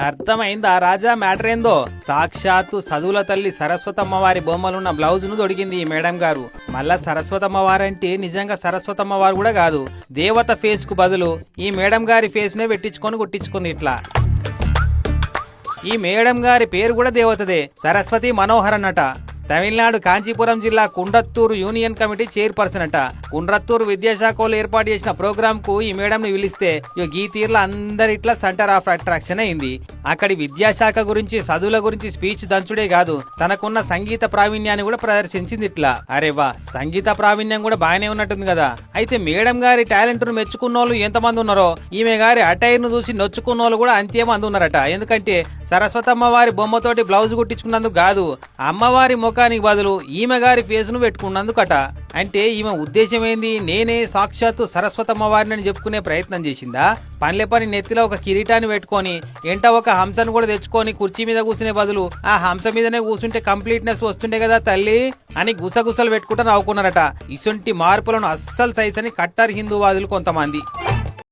అర్థమైందా రాజా మ్యాటర్ ఏందో? సాక్షాత్తు చదువుల తల్లి సరస్వతమ్మ వారి బొమ్మలున్న బ్లౌజ్ ను తొడిగింది ఈ మేడం గారు. మళ్ళా సరస్వతమ్మ వారంటే నిజంగా సరస్వతమ్మ వారు కూడా కాదు, దేవత ఫేస్ కు బదులు ఈ మేడం గారి ఫేస్ నే పెట్టించుకొని కుట్టించుకుంది ఇట్లా. ఈ మేడం గారి పేరు కూడా దేవతదే, సరస్వతి మనోహర్ అన్నట. తమిళనాడు కాంచీపురం జిల్లా కుండ్రత్తూరు యూనియన్ కమిటీ చైర్పర్సన్ అట. కుండ్రత్తూరు విద్యాశాఖ వాళ్ళు ఏర్పాటు చేసిన ప్రోగ్రామ్ కు ఈ మేడం ని పిలిస్తే ఈ తీర్ల అందరిట్లా సెంటర్ ఆఫ్ అట్రాక్షన్ అయింది. అక్కడి విద్యాశాఖ గురించి చదువుల గురించి స్పీచ్ దంచుడే కాదు, తనకున్న సంగీత ప్రావీణ్యాన్ని కూడా ప్రదర్శించింది ఇట్లా. అరే వా, సంగీత ప్రావీణ్యం కూడా బాగానే ఉన్నట్టుంది కదా. అయితే మేడం గారి టాలెంట్ ను మెచ్చుకున్నోళ్ళు ఎంతమంది ఉన్నారో, ఈమె గారి అటైర్ ను చూసి నొచ్చుకున్నోళ్ళు కూడా అంతే మంది ఉన్నారట. ఎందుకంటే సరస్వతమ్మ వారి బొమ్మతోటి బ్లౌజ్ కుట్టించుకున్నందుకు కాదు, అమ్మవారి ముఖానికి బదులు ఈమె గారి ఫేస్ ను పెట్టుకున్నందుకట. అంటే ఈమె ఉద్దేశం ఏంది, నేనే సాక్షాత్తు సరస్వతమ్మ వారిని చెప్పుకునే ప్రయత్నం చేసిందా? పనిలే పని నెత్తిలో ఒక కిరీటాన్ని పెట్టుకొని ఎంట ఒక హంసను కూడా తెచ్చుకొని కుర్చీ మీద కూర్చునే బదులు ఆ హంస మీదనే కూర్చుంటే కంప్లీట్నెస్ వస్తుండే కదా తల్లి అని గుసగుసలు పెట్టుకుంటూ నవ్వుకున్నారట. ఇసుంటి మార్పులను అస్సలు సైసని కట్టర్ హిందూవాదులు కొంతమంది.